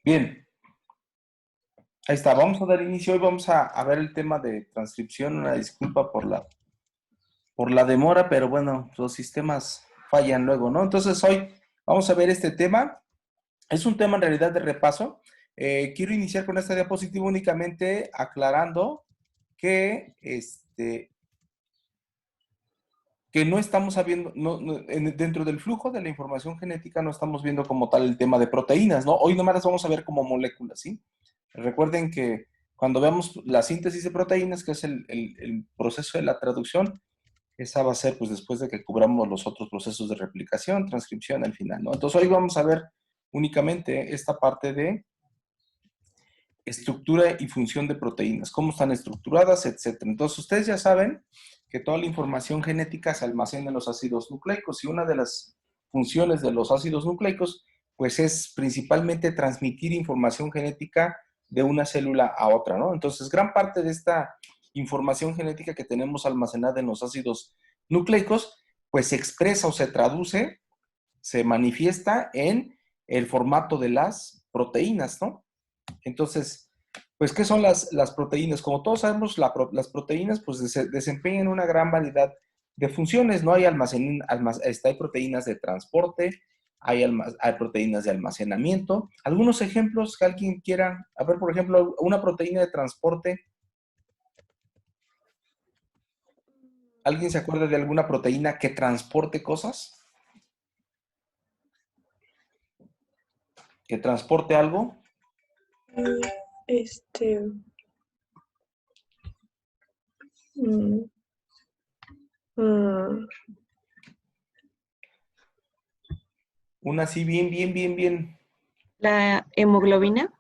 Bien, ahí está. Vamos a dar inicio. Hoy vamos a ver el tema de transcripción. Una disculpa por la demora, pero bueno, los sistemas fallan luego, ¿no? Entonces hoy vamos a ver este tema. Es un tema en realidad de repaso. Quiero iniciar con esta diapositiva únicamente aclarando que, que no estamos sabiendo, dentro del flujo de la información genética no estamos viendo como tal el tema de proteínas, ¿no? Hoy nomás las vamos a ver como moléculas, ¿sí? Recuerden que cuando veamos la síntesis de proteínas, que es el proceso de la traducción, esa va a ser pues después de que cubramos los otros procesos de replicación, transcripción al final, ¿no? Entonces hoy vamos a ver únicamente esta parte de estructura y función de proteínas, cómo están estructuradas, etcétera. Entonces ustedes ya saben que toda la información genética se almacena en los ácidos nucleicos y una de las funciones de los ácidos nucleicos pues es principalmente transmitir información genética de una célula a otra, ¿no? Entonces gran parte de esta información genética que tenemos almacenada en los ácidos nucleicos pues se expresa o se traduce, se manifiesta en el formato de las proteínas, ¿no? Entonces, pues, ¿qué son las proteínas? Como todos sabemos, las proteínas pues desempeñan una gran variedad de funciones, ¿no? Hay hay proteínas de transporte, hay proteínas de almacenamiento. Algunos ejemplos que alguien quiera, a ver, por ejemplo, una proteína de transporte. ¿Alguien se acuerda de alguna proteína que transporte cosas? ¿Que transporte algo? Este. mm, mm, Una así bien. La hemoglobina.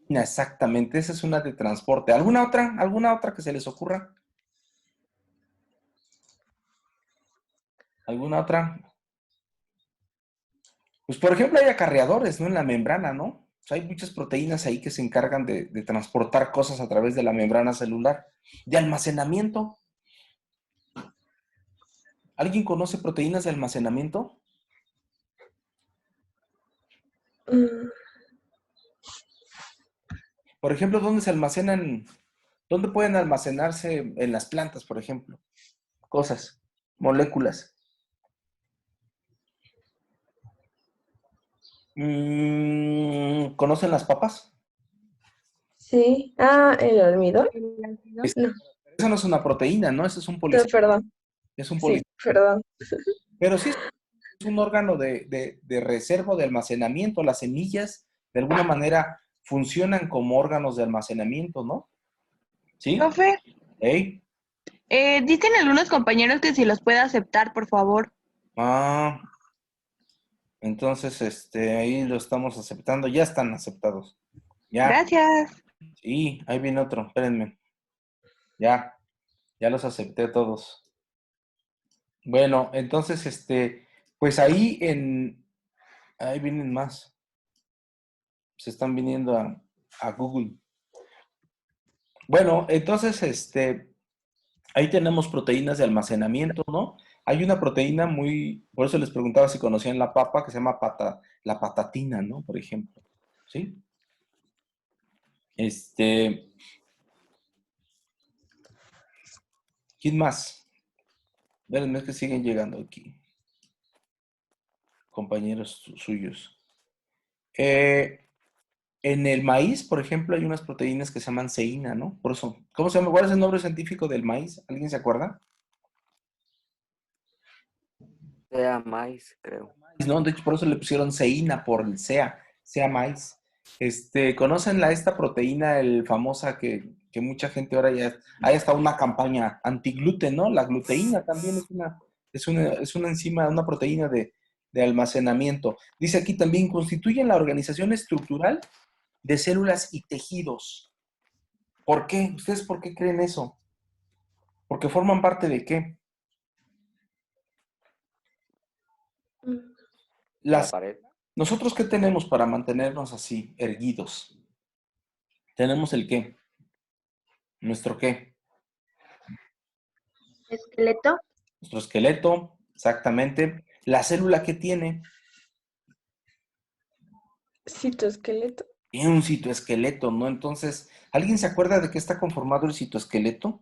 Exactamente, esa es una de transporte. ¿Alguna otra? ¿Alguna otra que se les ocurra? ¿Alguna otra? Pues, por ejemplo, hay acarreadores, ¿no? En la membrana, ¿no? O sea, hay muchas proteínas ahí que se encargan de transportar cosas a través de la membrana celular. De almacenamiento. ¿Alguien conoce proteínas de almacenamiento? mm, Por ejemplo, ¿dónde se almacenan? ¿Dónde pueden almacenarse en las plantas, por ejemplo? Cosas, moléculas. ¿Conocen las papas? sí. El almidón. No, Esa no es una proteína, ¿no? Ese es un no, polisacárido. perdón. Es un Sí, polisacárido. perdón. Pero sí es un órgano de reserva, de almacenamiento. Las semillas, de alguna manera, funcionan como órganos de almacenamiento, ¿no? ¿Sí? Profe, ¿Ey? dicen algunos compañeros que si los puede aceptar, por favor. Ah, entonces, ahí lo estamos aceptando. Ya están aceptados. Ya. Gracias. Sí, ahí viene otro. Espérenme. Ya los acepté todos. Bueno, entonces, pues ahí vienen más. Se están viniendo a Google. Bueno, entonces, ahí tenemos proteínas de almacenamiento, ¿no? Hay una proteína por eso les preguntaba si conocían la papa, que se llama la patatina, ¿no? Por ejemplo, ¿sí? ¿Quién más? Espérenme, es que siguen llegando aquí, compañeros suyos. En el maíz, por ejemplo, hay unas proteínas que se llaman ceína, ¿no? Por eso, ¿cómo se llama? ¿Cuál es el nombre científico del maíz? ¿Alguien se acuerda? Sea maíz, creo. No, de hecho, por eso le pusieron ceína por el sea maíz. ¿Conocen esta proteína, el famosa que mucha gente ahora ya, hay hasta una campaña antigluten, ¿no? La gluteína también es una enzima, una proteína de almacenamiento. Dice aquí también, constituyen la organización estructural de células y tejidos. ¿Por qué? ¿Ustedes por qué creen eso? ¿Porque forman parte de qué? Mm, La pared. ¿Nosotros qué tenemos para mantenernos así, erguidos? ¿Tenemos el qué? ¿Nuestro qué? Esqueleto. Nuestro esqueleto, exactamente. La célula que tiene, citoesqueleto. Tiene un citoesqueleto, ¿no? Entonces, ¿alguien se acuerda de qué está conformado el citoesqueleto?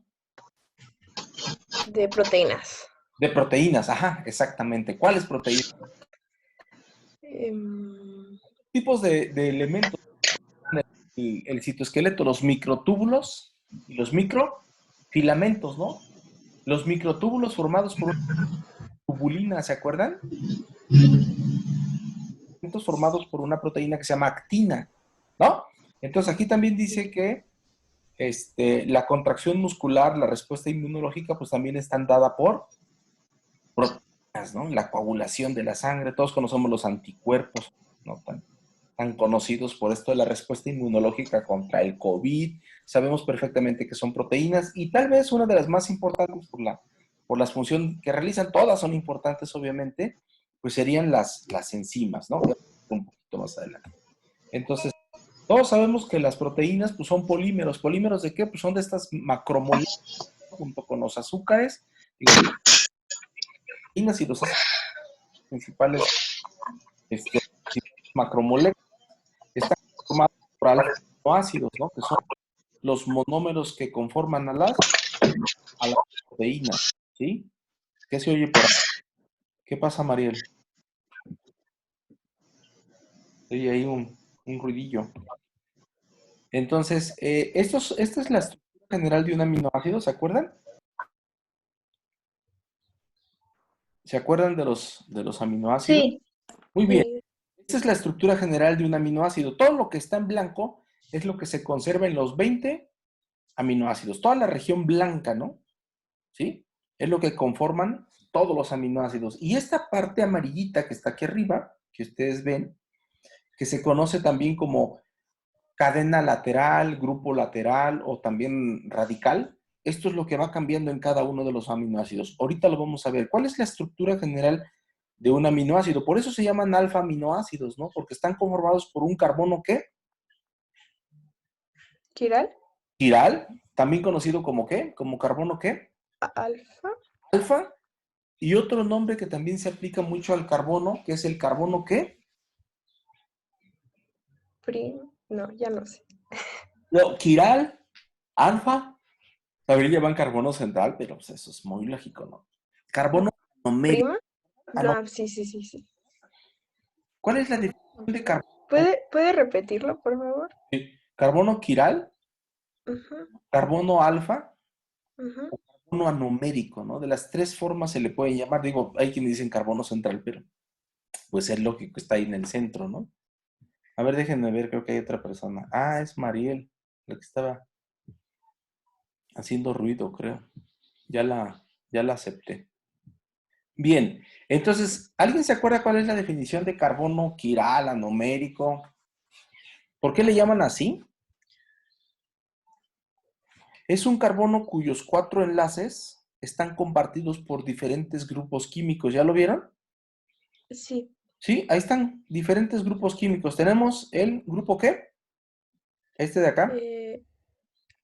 De proteínas. De proteínas, ajá, exactamente. ¿Cuáles proteínas? Em, Tipos de elementos. El citoesqueleto, los microtúbulos y los microfilamentos, ¿no? Los microtúbulos formados por una tubulina, ¿se acuerdan? Formados por una proteína que se llama actina, ¿no? Entonces aquí también dice que la contracción muscular, la respuesta inmunológica, pues también están dada por proteínas, ¿no? La coagulación de la sangre, todos conocemos los anticuerpos, ¿no? Tan conocidos por esto de la respuesta inmunológica contra el COVID. Sabemos perfectamente que son proteínas y tal vez una de las más importantes por las funciones que realizan, todas son importantes obviamente, pues serían las enzimas, ¿no? Un poquito más adelante. Entonces, todos sabemos que las proteínas pues son polímeros. ¿Polímeros de qué? Pues son de estas macromoléculas junto con los azúcares, y las proteínas y los ácidos principales macromoléculas están formados por aminoácidos, ¿no? Que son los monómeros que conforman a las proteínas, ¿sí? ¿Qué se oye por ahí? ¿Qué pasa, Mariel? Oye ahí un ruidillo. Entonces, esta es la estructura general de un aminoácido, ¿se acuerdan? ¿Se acuerdan de los aminoácidos? Sí. Muy bien. sí, Esta es la estructura general de un aminoácido. Todo lo que está en blanco es lo que se conserva en los 20 aminoácidos. Toda la región blanca, ¿no? ¿Sí? Es lo que conforman todos los aminoácidos. Y esta parte amarillita que está aquí arriba, que ustedes ven, que se conoce también como cadena lateral, grupo lateral o también radical, esto es lo que va cambiando en cada uno de los aminoácidos. Ahorita lo vamos a ver. ¿Cuál es la estructura general de un aminoácido? Por eso se llaman alfa aminoácidos, ¿no? Porque están conformados por un carbono, ¿qué? ¿Chiral? Chiral, también conocido como ¿qué? Como carbono, ¿qué? Alfa. Alfa. Y otro nombre que también se aplica mucho al carbono, que es el carbono, ¿qué? No, ya no sé. No, chiral, alfa. A ver, llevan carbono central, pero pues eso es muy lógico, ¿no? Carbono anomérico. ¿Prima? No, sí, sí, sí, sí. ¿Cuál es la definición de carbono? ¿Puede repetirlo, por favor? Carbono quiral, Ujú, carbono alfa, ujú. carbono anomérico, ¿no? De las tres formas se le puede llamar. Digo, hay quienes dicen carbono central, pero pues es lógico, está ahí en el centro, ¿no? A ver, déjenme ver, creo que hay otra persona. Ah, es Mariel, la que estaba haciendo ruido, creo. Ya la acepté. Bien, entonces, ¿alguien se acuerda cuál es la definición de carbono quiral, anomérico? ¿Por qué le llaman así? Es un carbono cuyos 4 enlaces están compartidos por diferentes grupos químicos. ¿Ya lo vieron? Sí. Sí, ahí están diferentes grupos químicos. Tenemos el grupo ¿qué? Este de acá, eh,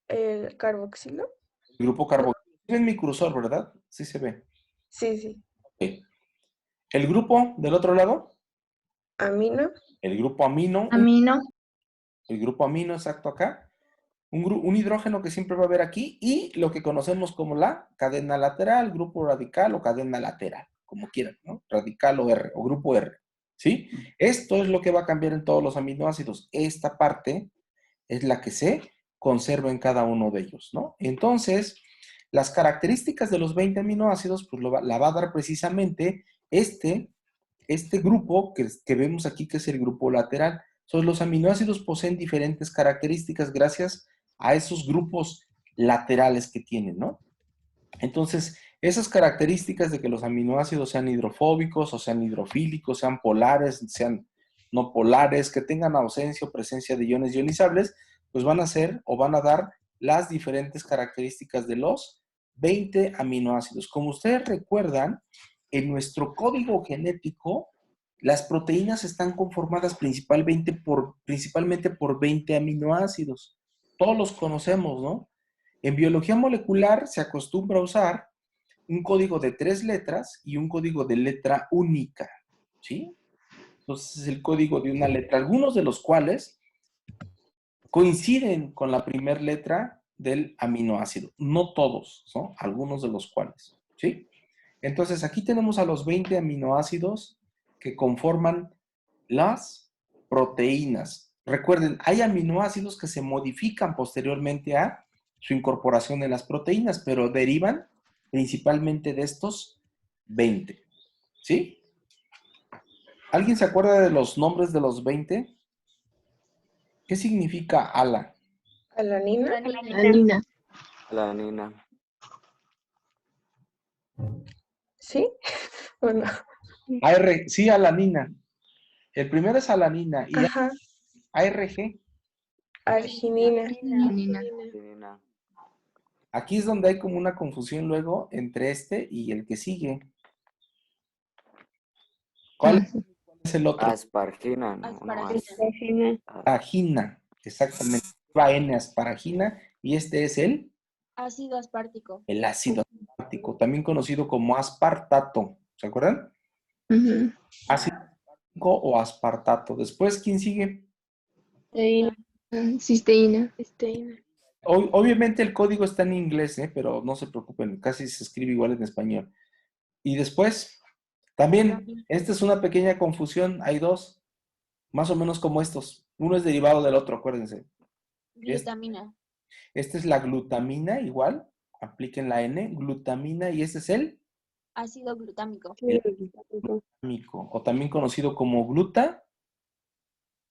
¿El carboxilo? el grupo No. carboxilo. Ven mi cursor, ¿verdad? Sí se ve. Sí, sí. Ok. El grupo del otro lado, Amino. el grupo amino, Amino. el grupo amino exacto acá. Un hidrógeno que siempre va a haber aquí y lo que conocemos como la cadena lateral, grupo radical o cadena lateral, como quieran, ¿no? Radical o R o grupo R, ¿sí? Esto es lo que va a cambiar en todos los aminoácidos. Esta parte es la que se conserva en cada uno de ellos, ¿no? Entonces, las características de los 20 aminoácidos, pues la va a dar precisamente este grupo que vemos aquí, que es el grupo lateral. Entonces, los aminoácidos poseen diferentes características gracias a esos grupos laterales que tienen, ¿no? Entonces, esas características de que los aminoácidos sean hidrofóbicos o sean hidrofílicos, sean polares, sean no polares, que tengan ausencia o presencia de iones ionizables, pues van a ser o van a dar las diferentes características de los 20 aminoácidos. Como ustedes recuerdan, en nuestro código genético, las proteínas están conformadas principalmente por 20 aminoácidos. Todos los conocemos, ¿no? En biología molecular se acostumbra a usar un código de 3 letras y un código de letra única, ¿sí? Entonces es el código de una letra, algunos de los cuales coinciden con la primera letra del aminoácido. No todos, ¿no? Algunos de los cuales, ¿sí? Entonces, aquí tenemos a los 20 aminoácidos que conforman las proteínas. Recuerden, hay aminoácidos que se modifican posteriormente a su incorporación en las proteínas, pero derivan principalmente de estos 20, ¿sí? ¿Alguien se acuerda de los nombres de los 20? ¿Qué significa ala? Alanina. Alanina. Alanina. ¿Sí? Bueno. Sí, alanina. El primero es alanina y Ajá. ARG. Arginina. Alanina. Adenina. Aquí es donde hay como una confusión luego entre este y el que sigue. ¿Cuál es el otro? Aspargina, ¿no? Asparagina. Asparagina, exactamente. Va N asparagina y este es Ácido aspartico. el ácido aspartico, también conocido como aspartato. ¿Se acuerdan? Ujú. Ácido aspartico o aspartato. Después, ¿quién sigue? Cisteína. Cisteína. Cisteína. Obviamente el código está en inglés, pero no se preocupen, casi se escribe igual en español. Y después, también, esta es una pequeña confusión, hay dos, más o menos como estos. Uno es derivado del otro, acuérdense. Glutamina. Esta es la glutamina, igual, apliquen la N, glutamina, y este es el Ácido glutámico. glutamico, o también conocido como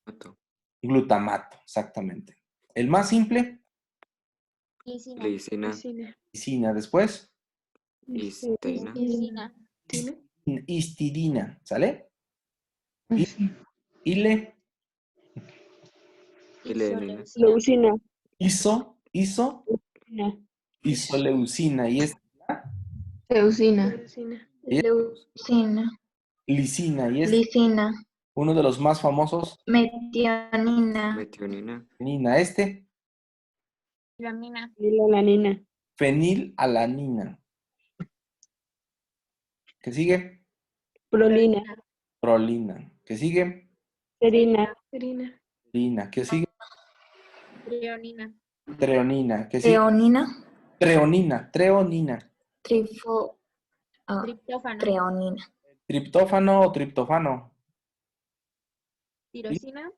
Mato. glutamato, exactamente. El más simple, Glicina. Glicina. lisina, después, Histeína. Glicina. histidina, ¿sale? Y, Así. ile, Ilenina. Leucina. isoleucina, y esta Leucina. y Leucina, lisina, y es lisina, uno de los más famosos, metionina, Metionina. fenina, Glutamina. Alanina. fenilalanina. ¿Qué sigue? Prolina. Prolina. ¿Qué sigue? Serina. Lina. ¿Qué sigue? Treonina. Treonina. ¿Qué sigue? treonina, Treonina. Triptófano. treonina, Triptófano o triptofano. Tirosina.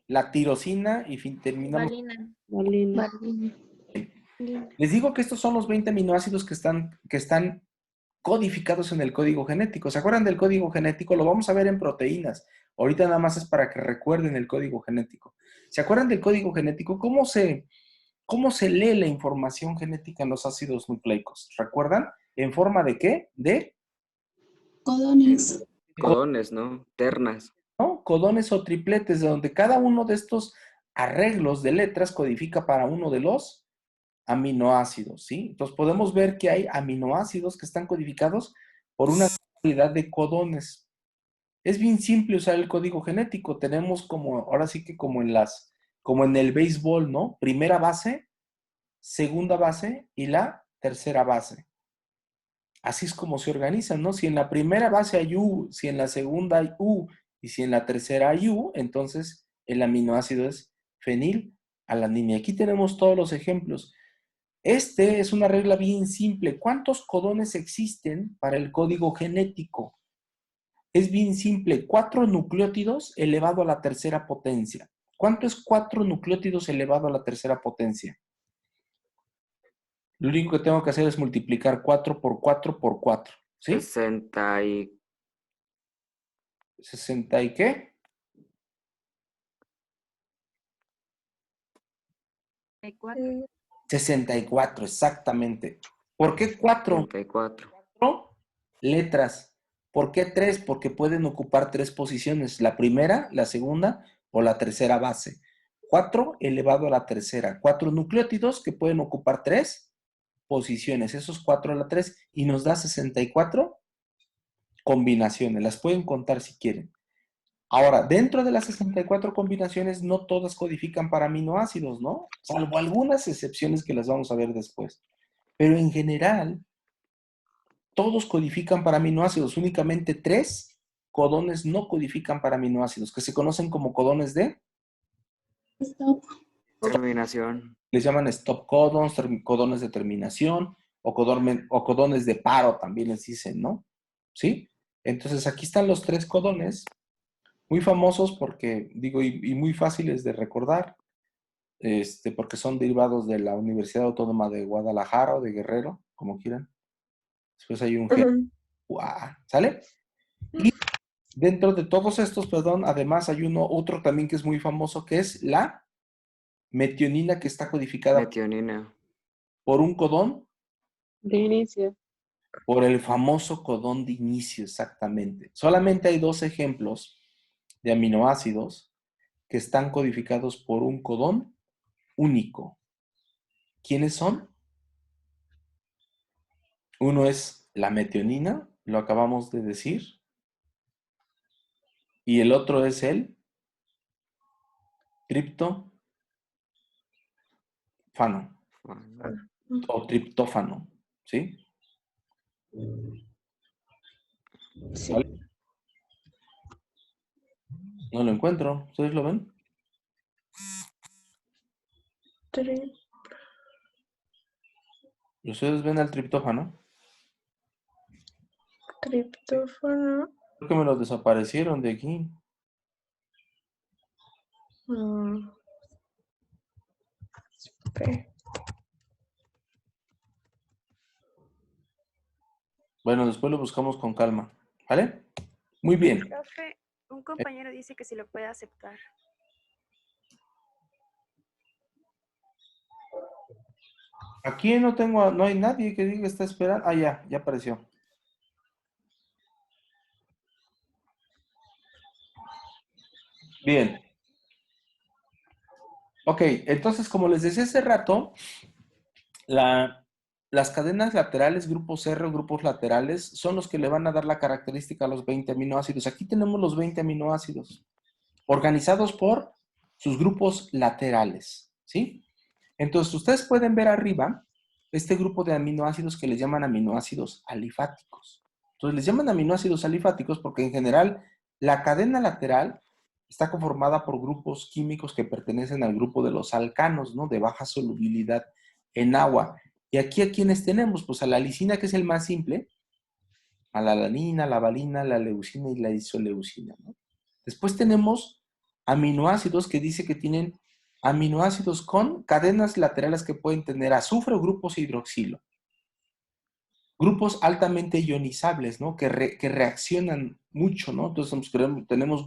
La tirosina y terminamos. Valina. Valina. Les digo que estos son los 20 aminoácidos que están codificados en el código genético. ¿Se acuerdan del código genético? Lo vamos a ver en proteínas. Ahorita nada más es para que recuerden el código genético. ¿Se acuerdan del código genético? ¿Cómo se lee la información genética en los ácidos nucleicos? ¿Recuerdan? ¿En forma de qué? De Codones. Codones, ¿no? Ternas. ¿no? Codones o tripletes, de donde cada uno de estos arreglos de letras codifica para uno de los aminoácidos, ¿sí? Entonces podemos ver que hay aminoácidos que están codificados por una cantidad de codones. Es bien simple usar el código genético. Tenemos como, ahora sí que como en el béisbol, ¿no? Primera base, segunda base y la tercera base. Así es como se organizan, ¿no? Si en la primera base hay U, si en la segunda hay U y si en la tercera hay U, entonces el aminoácido es fenilalanina. Y aquí tenemos todos los ejemplos. Este es una regla bien simple. ¿Cuántos codones existen para el código genético? Es bien simple. 4 nucleótidos elevado a la tercera potencia. ¿Cuánto es 4 nucleótidos elevado a la tercera potencia? Lo único que tengo que hacer es multiplicar 4 por 4 por 4. ¿Sí? 60 y... ¿60 y qué? 64, exactamente. ¿Por qué 4? 34. 4 letras. ¿Por qué 3? Porque pueden ocupar 3 posiciones. La primera, la segunda o la tercera base. 4 elevado a la tercera. 4 nucleótidos que pueden ocupar 3 posiciones. Esos 4 a la 3 y nos da 64 combinaciones. Las pueden contar si quieren. Ahora, dentro de las 64 combinaciones, no todas codifican para aminoácidos, ¿no? Salvo algunas excepciones que las vamos a ver después. Pero en general, todos codifican para aminoácidos. Únicamente 3 codones no codifican para aminoácidos, que se conocen como codones de Stop. Terminación. Les llaman stop codons, codones de terminación o codones de paro también les dicen, ¿no? ¿Sí? Entonces aquí están los 3 codones, muy famosos porque, digo, y muy fáciles de recordar, porque son derivados de la Universidad Autónoma de Guadalajara o de Guerrero, como quieran. Después hay un G, Ujú. UA, ¿sale? Y dentro de todos estos, perdón, además hay otro también que es muy famoso, que es la metionina, que está codificada Metionina. por un codón, De inicio. por el famoso codón de inicio, exactamente. Solamente hay 2 ejemplos de aminoácidos que están codificados por un codón único. ¿Quiénes son? Uno es la metionina, lo acabamos de decir, y el otro es el triptófano o triptófano, ¿sí? Sí. ¿Vale? No lo encuentro, ¿ustedes lo ven? Tri- ¿Ustedes ven al triptófano? Triptófano. Creo que me lo desaparecieron de aquí. Espera. Bueno, después lo buscamos con calma, ¿vale? Muy bien. Profe, un compañero dice que si lo puede aceptar. Aquí no hay nadie que diga está esperando. Ah, ya apareció. Bien. Ok, entonces, como les decía hace rato, las cadenas laterales, grupos R o grupos laterales, son los que le van a dar la característica a los 20 aminoácidos. Aquí tenemos los 20 aminoácidos, organizados por sus grupos laterales, ¿sí? Entonces, ustedes pueden ver arriba este grupo de aminoácidos que les llaman aminoácidos alifáticos. Entonces, les llaman aminoácidos alifáticos porque en general la cadena lateral está conformada por grupos químicos que pertenecen al grupo de los alcanos, ¿no? De baja solubilidad en agua. Y aquí, ¿a quiénes tenemos? Pues a la lisina, que es el más simple, a la alanina, la valina, la leucina y la isoleucina, ¿no? Después tenemos aminoácidos que dice que tienen aminoácidos con cadenas laterales que pueden tener azufre o grupos hidroxilo. Grupos altamente ionizables, ¿no? Que reaccionan mucho, ¿no? Entonces tenemos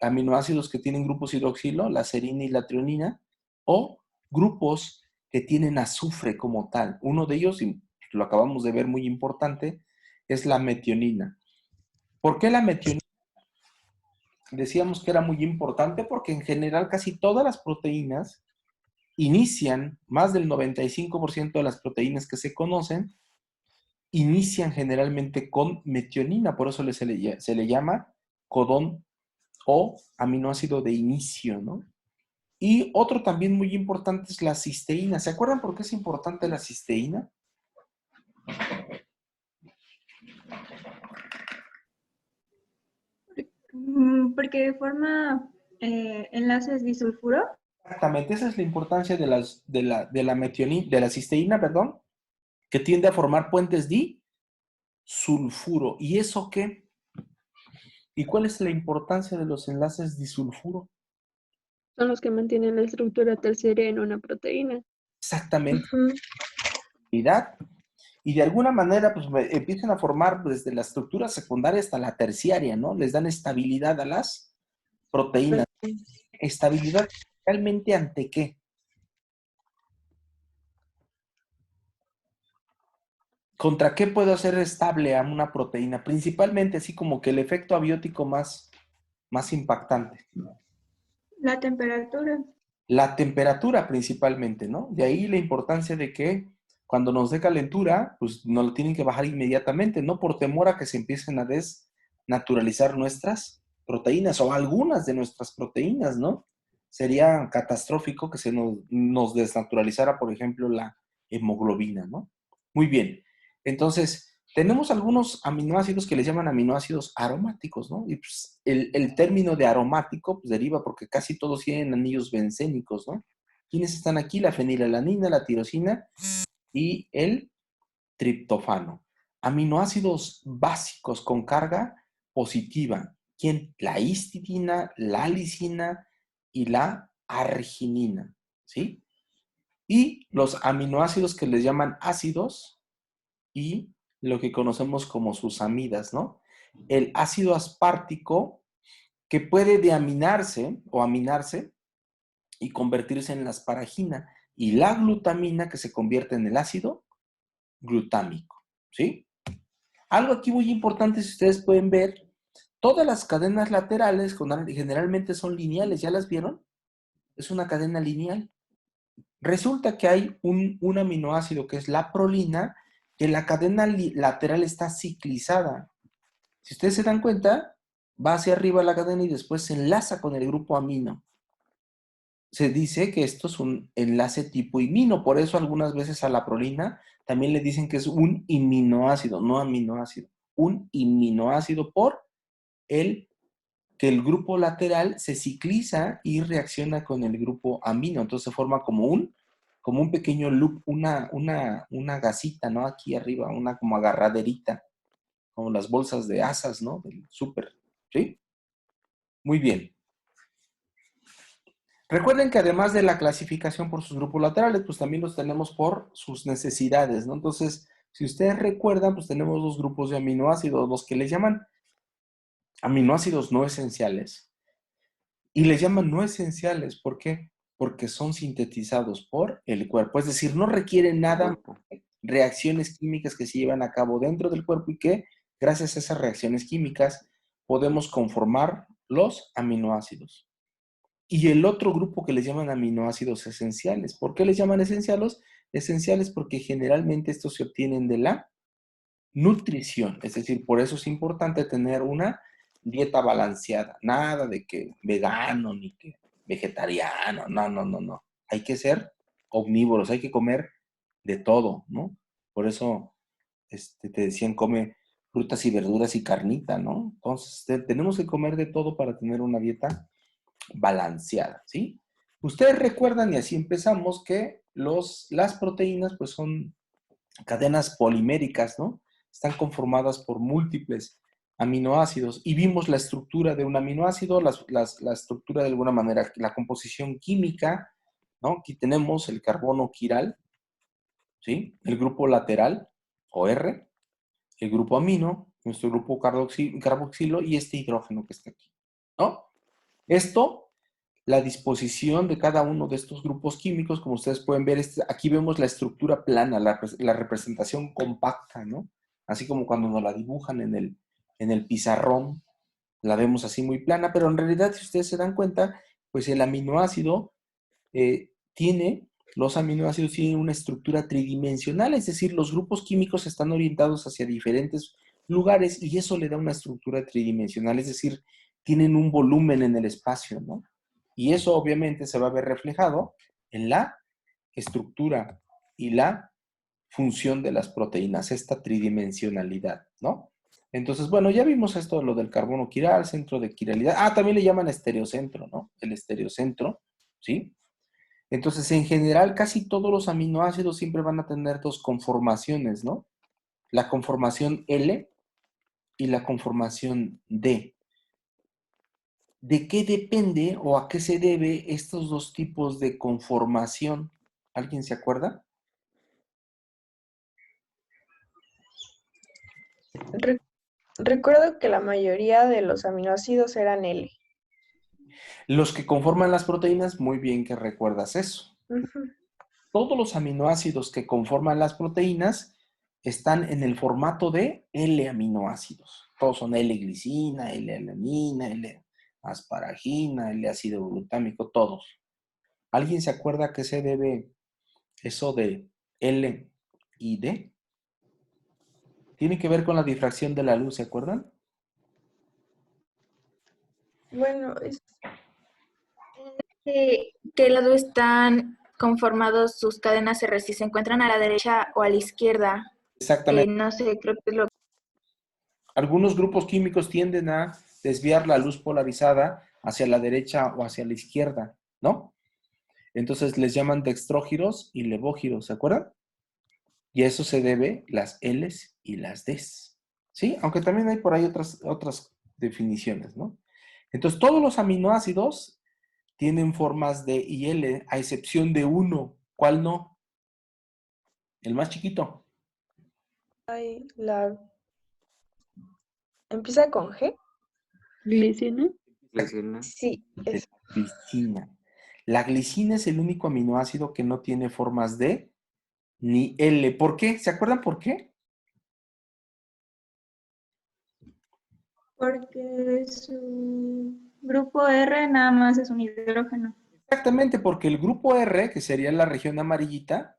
aminoácidos que tienen grupos hidroxilo, la serina y la trionina, o grupos que tienen azufre como tal. Uno de ellos, y lo acabamos de ver muy importante, es la metionina. ¿Por qué la metionina? Decíamos que era muy importante porque en general casi todas las proteínas inician, más del 95% de las proteínas que se conocen, inician generalmente con metionina, por eso se le llama codón o aminoácido de inicio, ¿no? Y otro también muy importante es la cisteína. ¿Se acuerdan por qué es importante la cisteína? Porque forma enlaces disulfuro. Exactamente, esa es la importancia de la cisteína, perdón, que tiende a formar puentes disulfuro. ¿Y eso qué? ¿Y cuál es la importancia de los enlaces disulfuro? Son los que mantienen la estructura terciaria en una proteína. Exactamente. Ujú. Y de alguna manera, pues empiezan a formar desde la estructura secundaria hasta la terciaria, ¿no? Les dan estabilidad a las proteínas. ¿Estabilidad realmente ante qué? ¿Contra qué puedo hacer estable a una proteína? Principalmente así como que el efecto abiótico más impactante. La temperatura. La temperatura principalmente, ¿no? De ahí la importancia de que cuando nos dé calentura, pues no lo tienen que bajar inmediatamente, no por temor a que se empiecen a desnaturalizar nuestras proteínas o algunas de nuestras proteínas, ¿no? Sería catastrófico que se nos desnaturalizara, por ejemplo, la hemoglobina, ¿no? Muy bien. Entonces, tenemos algunos aminoácidos que les llaman aminoácidos aromáticos, ¿no? Y pues, el término de aromático pues, deriva porque casi todos tienen anillos bencénicos, ¿no? ¿Quiénes están aquí? La fenilalanina, la tirosina y el triptofano. Aminoácidos básicos con carga positiva. ¿Quién? La histidina, la lisina y la arginina, ¿sí? Y los aminoácidos que les llaman ácidos y lo que conocemos como sus amidas, ¿no? El ácido aspartico que puede deaminarse o aminarse y convertirse en la asparagina y la glutamina que se convierte en el ácido glutámico, ¿sí? Algo aquí muy importante, si ustedes pueden ver, todas las cadenas laterales generalmente son lineales, ¿ya las vieron? Es una cadena lineal. Resulta que hay un aminoácido que es la prolina, que la cadena lateral está ciclizada. Si ustedes se dan cuenta, va hacia arriba la cadena y después se enlaza con el grupo amino. Se dice que esto es un enlace tipo imino, por eso algunas veces a la prolina también le dicen que es un iminoácido, no aminoácido. Un iminoácido por que el grupo lateral se cicliza y reacciona con el grupo amino. Entonces se forma como un pequeño loop, una gasita, ¿no? Aquí arriba, una como agarraderita, como las bolsas de asas, ¿no? Del súper, ¿sí? Muy bien. Recuerden que además de la clasificación por sus grupos laterales, pues también los tenemos por sus necesidades, ¿no? Entonces, si ustedes recuerdan, pues tenemos dos grupos de aminoácidos, los que les llaman aminoácidos no esenciales. Y les llaman no esenciales, ¿por qué? Porque son sintetizados por el cuerpo, es decir, no requieren nada, reacciones químicas que se llevan a cabo dentro del cuerpo y que gracias a esas reacciones químicas podemos conformar los aminoácidos. Y el otro grupo que les llaman aminoácidos esenciales. ¿Por qué les llaman esenciales? Esenciales porque generalmente estos se obtienen de la nutrición. Es decir, por eso es importante tener una dieta balanceada. Nada de que vegano ni que vegetariano. No, no, no, no. Hay que ser omnívoros, hay que comer de todo, ¿no? Por eso te decían come frutas y verduras y carnita, ¿no? Entonces, tenemos que comer de todo para tener una dieta balanceada, ¿sí? Ustedes recuerdan, y así empezamos, que las proteínas pues son cadenas poliméricas, ¿no? Están conformadas por múltiples aminoácidos y vimos la estructura de un aminoácido, la estructura de alguna manera, la composición química, ¿no? Aquí tenemos el carbono quiral, ¿sí? El grupo lateral, o R, el grupo amino, nuestro grupo carboxilo y este hidrógeno que está aquí, ¿no? Esto, la disposición de cada uno de estos grupos químicos, como ustedes pueden ver, aquí vemos la estructura plana, la representación compacta, ¿no? Así como cuando nos la dibujan en el pizarrón, la vemos así muy plana, pero en realidad, si ustedes se dan cuenta, pues el aminoácido los aminoácidos tienen una estructura tridimensional, es decir, los grupos químicos están orientados hacia diferentes lugares y eso le da una estructura tridimensional, es decir, tienen un volumen en el espacio, ¿no? Y eso obviamente se va a ver reflejado en la estructura y la función de las proteínas, esta tridimensionalidad, ¿no? Entonces, bueno, ya vimos esto, lo del carbono quiral, centro de quiralidad. Ah, también le llaman estereocentro, ¿no? El estereocentro, ¿sí? Entonces, en general, casi todos los aminoácidos siempre van a tener dos conformaciones, ¿no? La conformación L y la conformación D. ¿De qué depende o a qué se debe estos dos tipos de conformación? ¿Alguien se acuerda? Recuerdo que la mayoría de los aminoácidos eran L. Los que conforman las proteínas, muy bien que recuerdas eso. Ujú. Todos los aminoácidos que conforman las proteínas están en el formato de L-aminoácidos. Todos son L-glicina, L-alanina, L-asparagina, L-ácido glutámico, todos. ¿Alguien se acuerda a qué se debe eso de L y D? Tiene que ver con la difracción de la luz, ¿se acuerdan? Bueno, ¿Qué lado están conformados sus cadenas R? Si se encuentran a la derecha o a la izquierda. Exactamente. No sé, creo que lo... Algunos grupos químicos tienden a desviar la luz polarizada hacia la derecha o hacia la izquierda, ¿no? Entonces les llaman dextrógiros y levógiros, ¿se acuerdan? Y a eso se debe las L's y las D's, ¿sí? Aunque también hay por ahí otras definiciones, ¿no? Entonces todos los aminoácidos tienen formas D y L, a excepción de uno. ¿Cuál no? El más chiquito. Ay, ¿empieza con G? Glicina. Glicina. Sí, es Glicina. La glicina es el único aminoácido que no tiene formas D ni L. ¿Por qué? ¿Se acuerdan por qué? Porque su grupo R nada más es un hidrógeno. Exactamente, porque el grupo R, que sería la región amarillita,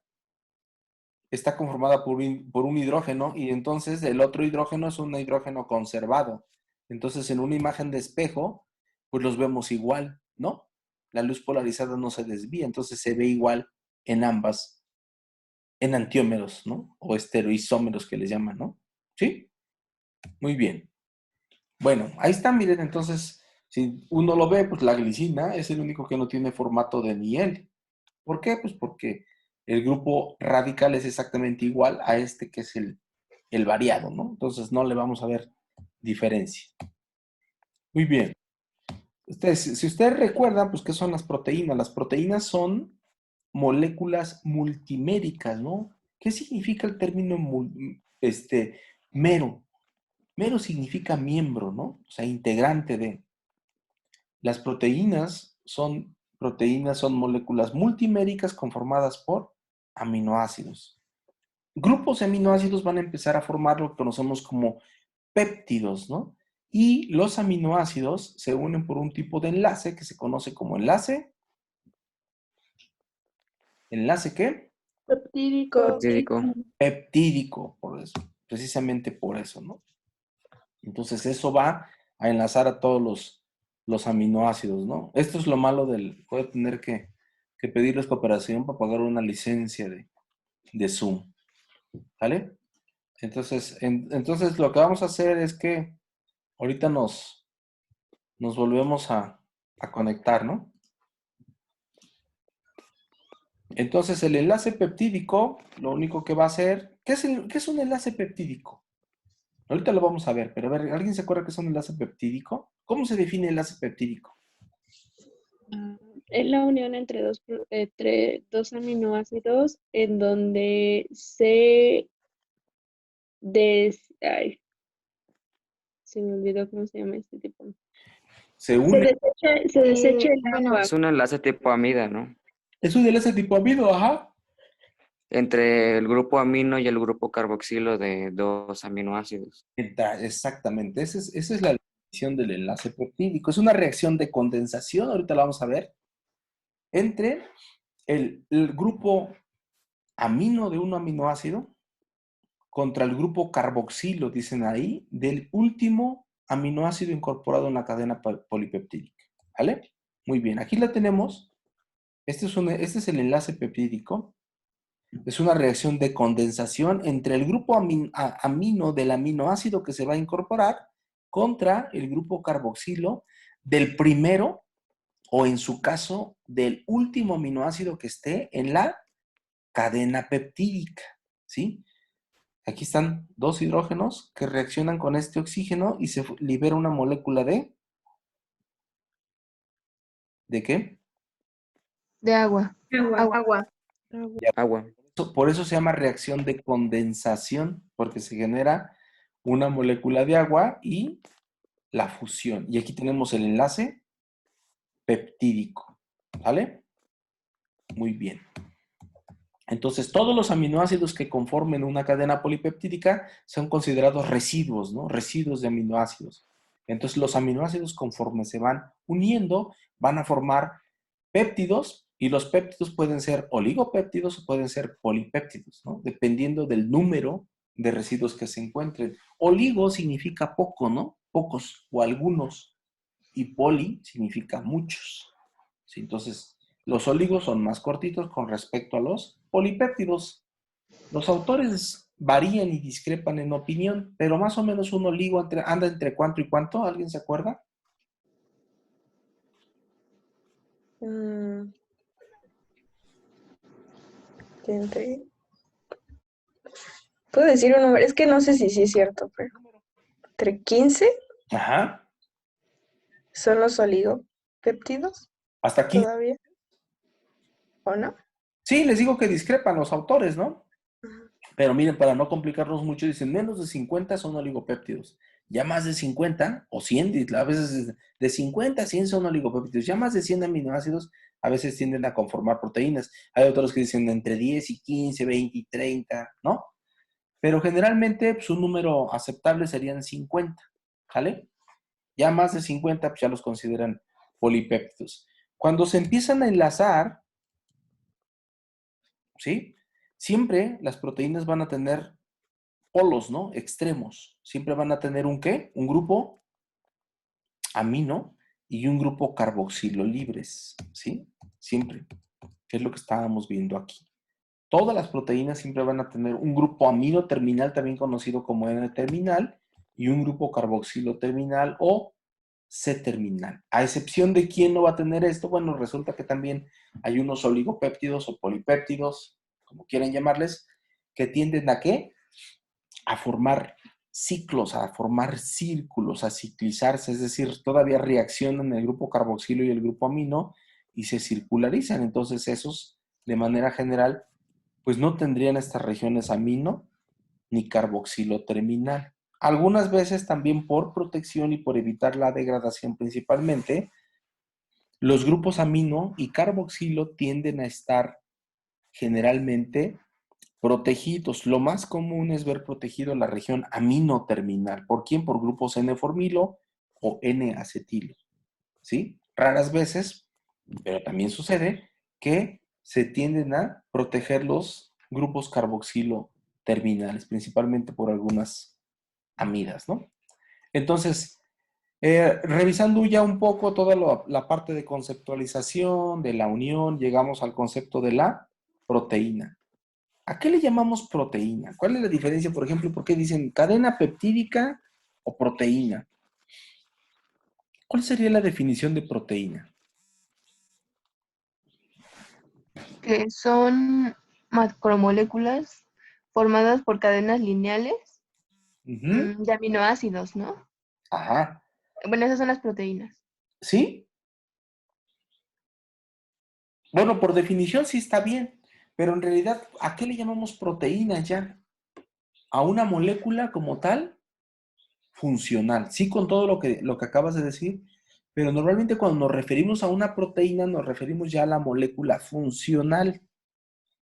está conformada por un hidrógeno y entonces el otro hidrógeno es un hidrógeno conservado. Entonces en una imagen de espejo, pues los vemos igual, ¿no? La luz polarizada no se desvía, entonces se ve igual en ambas, en antiómeros, ¿no? O estereoisómeros que les llaman, ¿no? ¿Sí? Muy bien. Bueno, ahí está, miren, entonces, si uno lo ve, pues la glicina es el único que no tiene formato de Niel. ¿Por qué? Pues porque el grupo radical es exactamente igual a este que es el variado, ¿no? Entonces no le vamos a ver diferencia. Muy bien. Si ustedes recuerdan, pues, ¿qué son las proteínas? Las proteínas son moléculas multiméricas, ¿no? ¿Qué significa el término mero? Mero significa miembro, ¿no? O sea, integrante de. Las proteínas son moléculas multiméricas conformadas por aminoácidos. Grupos de aminoácidos van a empezar a formar lo que conocemos como péptidos, ¿no? Y los aminoácidos se unen por un tipo de enlace que se conoce como enlace. ¿Enlace qué? peptídico. Peptídico. Peptídico, por eso, precisamente por eso, ¿no? Entonces eso va a enlazar a todos los aminoácidos, ¿no? Esto es lo malo voy a tener que pedirles cooperación para pagar una licencia de Zoom, ¿vale? Entonces lo que vamos a hacer es que ahorita nos volvemos a conectar, ¿no? Entonces el enlace peptídico, lo único que va a hacer, ¿qué es un enlace peptídico? Ahorita lo vamos a ver, pero a ver, ¿alguien se acuerda qué es un enlace peptídico? ¿Cómo se define el enlace peptídico? Es la unión entre dos aminoácidos en donde ay, se me olvidó cómo se llama este tipo. Se une. Se desecha el bueno, agua. Es un enlace tipo amida, ¿no? Es un enlace tipo amido, ajá. Entre el grupo amino y el grupo carboxilo de dos aminoácidos. Exactamente, esa es la definición del enlace peptídico. Es una reacción de condensación, ahorita la vamos a ver, entre el grupo amino de un aminoácido contra el grupo carboxilo, dicen ahí, del último aminoácido incorporado en la cadena polipeptídica. ¿Vale? Muy bien, aquí la tenemos. Este es el enlace peptídico. Es una reacción de condensación entre el grupo amino del aminoácido que se va a incorporar contra el grupo carboxilo del primero o, en su caso, del último aminoácido que esté en la cadena peptídica, ¿sí? Aquí están dos hidrógenos que reaccionan con este oxígeno y se libera una molécula ¿de qué? De agua. agua. Agua. Por eso se llama reacción de condensación, porque se genera una molécula de agua y la fusión. Y aquí tenemos el enlace peptídico, ¿vale? Muy bien. Entonces, todos los aminoácidos que conformen una cadena polipeptídica son considerados residuos, ¿no? Residuos de aminoácidos. Entonces, los aminoácidos, conforme se van uniendo, van a formar péptidos, y los péptidos pueden ser oligopéptidos o pueden ser polipéptidos, ¿no? Dependiendo del número de residuos que se encuentren. Oligo significa poco, ¿no? Pocos o algunos. Y poli significa muchos. ¿Sí? Entonces, los oligos son más cortitos con respecto a los polipéptidos. Los autores varían y discrepan en opinión, pero más o menos un oligo anda entre cuánto y cuánto, ¿alguien se acuerda? Mm, entre- ¿Puedo decir un número? Es que no sé si sí es cierto, pero entre 15 Ajá, son los oligopéptidos hasta aquí. todavía, ¿o no? Sí, les digo que discrepan los autores, ¿no? Ajá. Pero miren, para no complicarnos mucho, dicen menos de 50 son oligopéptidos. Ya más de 50 o 100, a veces de 50 a 100 son oligopéptidos. Ya más de 100 aminoácidos a veces tienden a conformar proteínas. Hay otros que dicen entre 10 y 15, 20 y 30, ¿no? Pero generalmente pues, un número aceptable serían 50, ¿vale? Ya más de 50 pues ya los consideran polipéptidos. Cuando se empiezan a enlazar, ¿sí? Siempre las proteínas van a tener polos, ¿no? Extremos. Siempre van a tener un ¿qué? Un grupo amino y un grupo carboxilo libres, ¿sí? Siempre. ¿Qué es lo que estábamos viendo aquí? Todas las proteínas siempre van a tener un grupo amino terminal, también conocido como N-terminal, y un grupo carboxilo terminal o C-terminal. A excepción de quién no va a tener esto, bueno, resulta que también hay unos oligopéptidos o polipéptidos, como quieran llamarles, que tienden a ¿qué? A formar ciclos, a formar círculos, a ciclizarse, es decir, todavía reaccionan el grupo carboxilo y el grupo amino y se circularizan. Entonces esos, de manera general, pues no tendrían estas regiones amino ni carboxilo terminal. Algunas veces también por protección y por evitar la degradación principalmente, los grupos amino y carboxilo tienden a estar generalmente protegidos. Lo más común es ver protegido la región amino terminal. ¿Por quién? Por grupos N-formilo o N-acetilo. ¿Sí? Raras veces, pero también sucede que se tienden a proteger los grupos carboxilo terminales, principalmente por algunas amidas, ¿no? Entonces, revisando ya un poco toda la parte de conceptualización, de la unión, llegamos al concepto de la proteína. ¿A qué le llamamos proteína? ¿Cuál es la diferencia, por ejemplo, por qué dicen cadena peptídica o proteína? ¿Cuál sería la definición de proteína? Que son macromoléculas formadas por cadenas lineales Ujú. de aminoácidos, ¿no? Ajá. Bueno, esas son las proteínas. ¿Sí? Bueno, por definición sí está bien, pero en realidad, ¿a qué le llamamos proteína ya? ¿A una molécula como tal? Funcional. Sí, con todo lo que acabas de decir, pero normalmente cuando nos referimos a una proteína, nos referimos ya a la molécula funcional.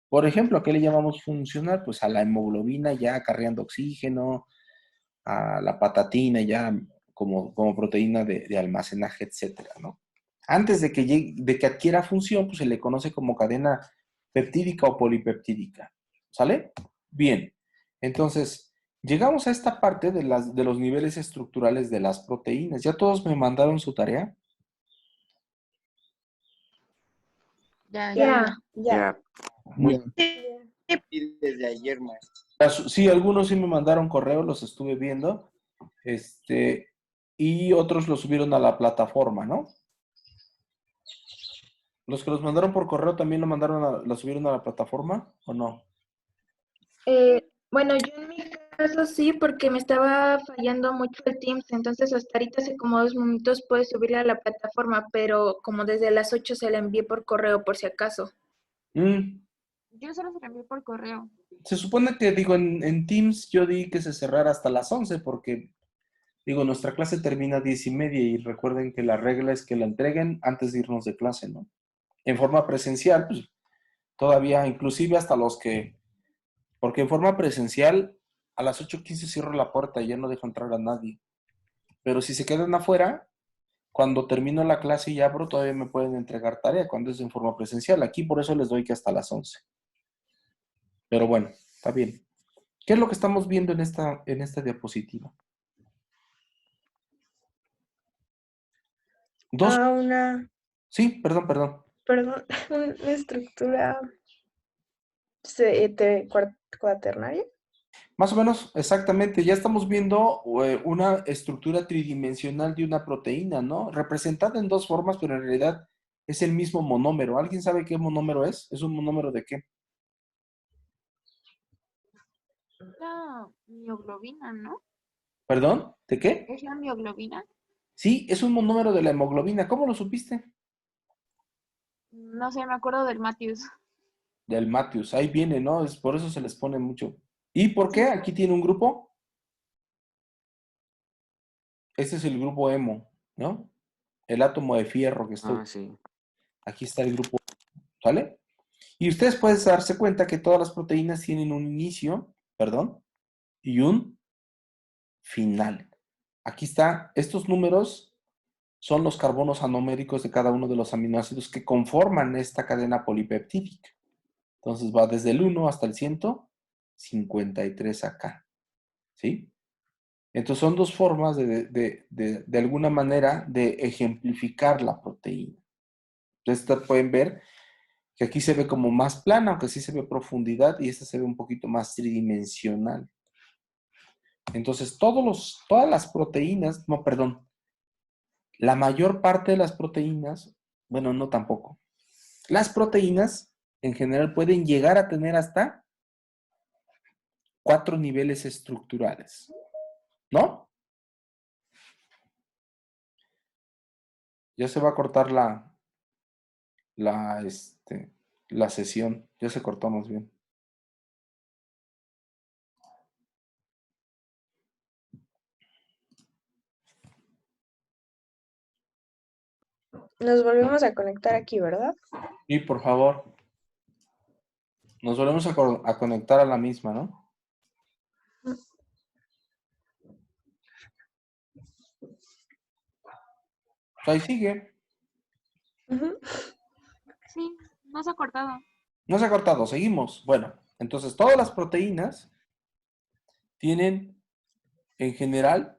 Por ejemplo, ¿a qué le llamamos funcional? Pues a la hemoglobina ya acarreando oxígeno, a la patatina ya como proteína de almacenaje, etcétera, ¿no? Antes de que adquiera función, pues se le conoce como cadena peptídica o polipeptídica. ¿Sale? Bien. Entonces, llegamos a esta parte de los niveles estructurales de las proteínas. ¿Ya todos me mandaron su tarea? Ya, Ya, ya. ya. Ya, Muy bien. Y desde ayer, más. Sí, algunos sí me mandaron correo, los estuve viendo. Y otros los subieron a la plataforma, ¿no? Los que los mandaron por correo también lo subieron a la plataforma, ¿o no? Bueno, yo en mi caso sí, porque me estaba fallando mucho el Teams, entonces hasta ahorita hace como 2 minutos puedes subirla a la plataforma, pero como desde las 8 se la envié por correo por si acaso. Mm, Yo solo se la envié por correo. Se supone que, digo, en Teams yo di que se cerrara hasta las 11 porque, digo, nuestra clase termina a 10:30 y recuerden que la regla es que la entreguen antes de irnos de clase, ¿no? En forma presencial, pues todavía, inclusive hasta los que, porque en forma presencial a las 8:15 cierro la puerta y ya no dejo entrar a nadie. Pero si se quedan afuera, cuando termino la clase y abro, todavía me pueden entregar tarea cuando es en forma presencial. Aquí por eso les doy que hasta las 11. Pero bueno, está bien. ¿Qué es lo que estamos viendo en esta diapositiva? Dos. Una, Sí, perdón. perdón, una estructura cuaternaria. Más o menos, exactamente. Ya estamos viendo una estructura tridimensional de una proteína, ¿no? Representada en dos formas, pero en realidad es el mismo monómero. ¿Alguien sabe qué monómero es? ¿Es un monómero de qué? La mioglobina, ¿no? ¿Perdón? ¿De qué? ¿Es la mioglobina? Sí, es un monómero de la hemoglobina. ¿Cómo lo supiste? No sé, me acuerdo del Matthews. Del Matthews. Ahí viene, ¿no? Es por eso se les pone mucho. ¿Y por qué? Sí. Aquí tiene un grupo. Este es el grupo hemo, ¿no? El átomo de fierro que está. Ah, sí. Aquí está el grupo, ¿sale? Y ustedes pueden darse cuenta que todas las proteínas tienen un inicio, perdón, y un final. Aquí está, estos números son los carbonos anoméricos de cada uno de los aminoácidos que conforman esta cadena polipeptídica. Entonces va desde el 1 hasta el 153 acá, ¿sí? Entonces son dos formas de alguna manera de ejemplificar la proteína. Entonces pueden ver que aquí se ve como más plana, aunque sí se ve profundidad, y esta se ve un poquito más tridimensional. Entonces todas las proteínas, no, perdón, la mayor parte de las proteínas, bueno, no tampoco. Las proteínas en general pueden llegar a tener hasta 4 niveles estructurales, ¿no? Ya se va a cortar la sesión. Ya se cortó más bien. Nos volvemos a conectar aquí, ¿verdad? Y por favor, nos volvemos a conectar a la misma, ¿no? Ahí sigue. Ujú. Sí, no se ha cortado. No se ha cortado, seguimos. Bueno, entonces todas las proteínas tienen en general